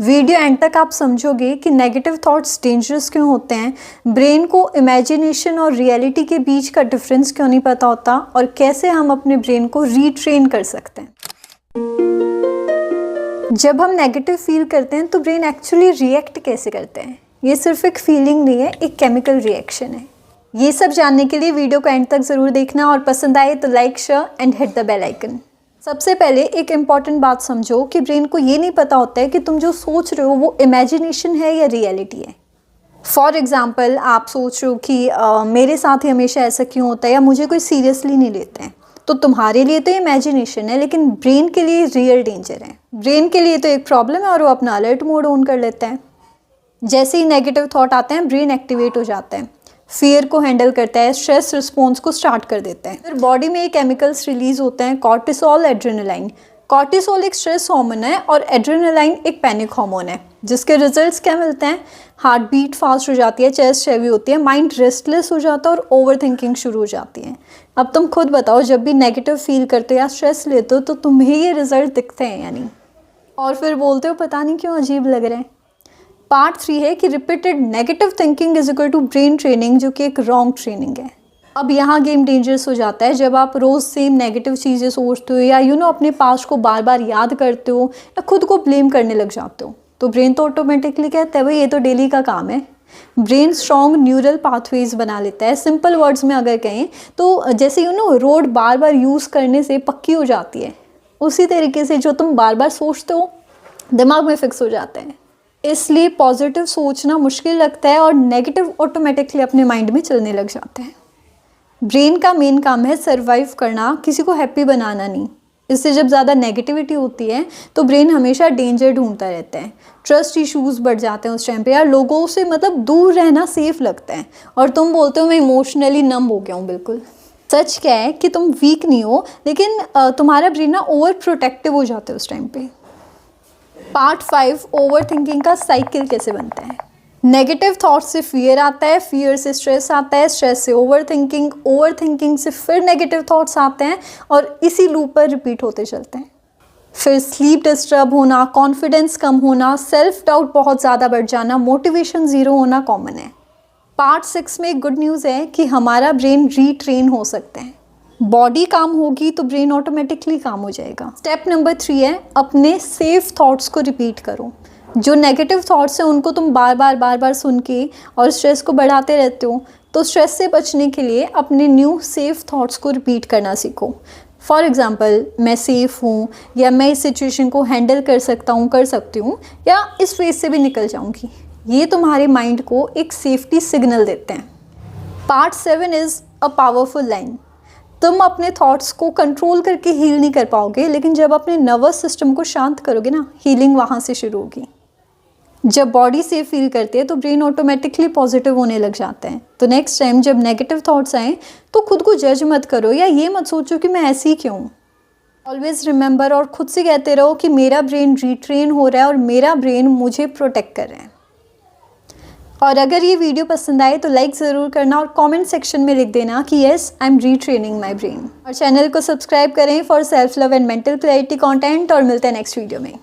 Video and तक आप समझोगे कि नेगेटिव थॉट्स डेंजरस क्यों होते हैं, ब्रेन को इमेजिनेशन और रियलिटी के बीच का डिफरेंस क्यों नहीं पता होता और कैसे हम अपने ब्रेन को रीट्रेन कर सकते हैं। जब हम नेगेटिव फील करते हैं तो ब्रेन एक्चुअली रिएक्ट कैसे करते हैं। ये सिर्फ एक फीलिंग नहीं है, एक केमिकल रिएक्शन है। ये सब जानने के लिए वीडियो को एंड तक ज़रूर देखना और पसंद आए तो like, share and hit the bell icon. सबसे पहले एक इम्पॉर्टेंट बात समझो कि ब्रेन को ये नहीं पता होता है कि तुम जो सोच रहे हो वो इमेजिनेशन है या रियलिटी है। फॉर एग्ज़ाम्पल, आप सोच रहे हो कि मेरे साथ ही हमेशा ऐसा क्यों होता है या मुझे कोई सीरियसली नहीं लेते हैं, तो तुम्हारे लिए तो इमेजिनेशन है, लेकिन ब्रेन के लिए रियल डेंजर है। ब्रेन के लिए तो एक प्रॉब्लम है और वो अपना अलर्ट मोड ऑन कर लेता है। जैसे ही नेगेटिव थॉट आते हैं ब्रेन एक्टिवेट हो जाता है, फियर को हैंडल करता है, स्ट्रेस रिस्पॉन्स को स्टार्ट कर देता है। फिर बॉडी में केमिकल्स रिलीज होते हैं, कॉर्टिसोल, एड्रेनालाइन। कॉर्टिसोल एक स्ट्रेस हार्मोन है और एड्रेनालाइन एक पैनिक हार्मोन है, जिसके रिजल्ट्स क्या मिलते हैं? हार्ट बीट फास्ट हो जाती है, चेस्ट हैवी होती है, माइंड रेस्टलेस हो जाता है और ओवर थिंकिंग शुरू हो जाती है। अब तुम खुद बताओ, जब भी नेगेटिव फील करते हो या स्ट्रेस लेते हो तो तुम्हें ये रिजल्ट दिखते हैं यानी, और फिर बोलते हो पता नहीं क्यों अजीब लग रहे हैं। पार्ट 3 है कि repeated negative thinking is equal to brain training, जो कि एक रॉन्ग ट्रेनिंग है। अब यहाँ गेम डेंजरस हो जाता है जब आप रोज़ सेम नेगेटिव चीज़ें सोचते हो या अपने पास्ट को बार बार याद करते हो या खुद को ब्लेम करने लग जाते हो, तो ब्रेन तो ऑटोमेटिकली कहता है भाई ये तो डेली का काम है। ब्रेन स्ट्रॉन्ग न्यूरल पाथवेज बना लेता है। सिंपल वर्ड्स में अगर कहें तो जैसे रोड बार बार यूज़ करने से पक्की हो जाती है, उसी तरीके से जो तुम बार बार सोचते हो दिमाग में फिक्स हो जाता है। इसलिए पॉजिटिव सोचना मुश्किल लगता है और नेगेटिव ऑटोमेटिकली अपने माइंड में चलने लग जाता है। ब्रेन का मेन काम है सरवाइव करना, किसी को हैप्पी बनाना नहीं। इससे जब ज़्यादा नेगेटिविटी होती है तो ब्रेन हमेशा डेंजर ढूंढता रहता है, ट्रस्ट इश्यूज़ बढ़ जाते हैं उस टाइम पे। यार लोगों से दूर रहना सेफ लगता है और तुम बोलते हो मैं इमोशनली नम हो गया हूँ। बिल्कुल सच क्या है कि तुम वीक नहीं हो, लेकिन तुम्हारा ब्रेन ना ओवर प्रोटेक्टिव हो जाता है उस टाइम पे। पार्ट 5 ओवर थिंकिंग का साइकिल कैसे बनता है। नेगेटिव थॉट से फियर आता है, फियर से स्ट्रेस आता है, स्ट्रेस से ओवर थिंकिंग से फिर नेगेटिव थॉट्स आते हैं और इसी लूप पर रिपीट होते चलते हैं। फिर स्लीप डिस्टर्ब होना, कॉन्फिडेंस कम होना, सेल्फ डाउट बहुत ज़्यादा बढ़ जाना, मोटिवेशन ज़ीरो होना कॉमन है। पार्ट 6 में गुड न्यूज़ है कि हमारा ब्रेन रीट्रेन हो सकते हैं। बॉडी काम होगी तो ब्रेन ऑटोमेटिकली काम हो जाएगा। स्टेप नंबर 3 है अपने सेफ थॉट्स को रिपीट करो। जो नेगेटिव थॉट्स हैं उनको तुम बार बार सुन के और स्ट्रेस को बढ़ाते रहते हो, तो स्ट्रेस से बचने के लिए अपने न्यू सेफ थॉट्स को रिपीट करना सीखो। फॉर एग्ज़ाम्पल, मैं सेफ़ हूँ, या मैं इस सिचुएशन को हैंडल कर सकता हूँ, कर सकती हूँ, या इस फेज से भी निकल जाऊँगी। ये तुम्हारे माइंड को एक सेफ्टी सिग्नल देते हैं। Part 7 is a powerful line. तुम अपने थॉट्स को कंट्रोल करके हील नहीं कर पाओगे, लेकिन जब अपने नर्वस सिस्टम को शांत करोगे ना, हीलिंग वहाँ से शुरू होगी। जब बॉडी सेफ फील करती है तो ब्रेन ऑटोमेटिकली पॉजिटिव होने लग जाता है। तो नेक्स्ट टाइम जब नेगेटिव थॉट्स आएँ तो खुद को जज मत करो या ये मत सोचो कि मैं ऐसी क्यों। ऑलवेज रिमेंबर और खुद से कहते रहो कि मेरा ब्रेन रीट्रेन हो रहा है और मेरा ब्रेन मुझे प्रोटेक्ट कर रहा है। और अगर ये वीडियो पसंद आए तो लाइक ज़रूर करना और कमेंट सेक्शन में लिख देना कि yes I am retraining my brain. और चैनल को सब्सक्राइब करें for self love and mental clarity content. और मिलते हैं नेक्स्ट वीडियो में।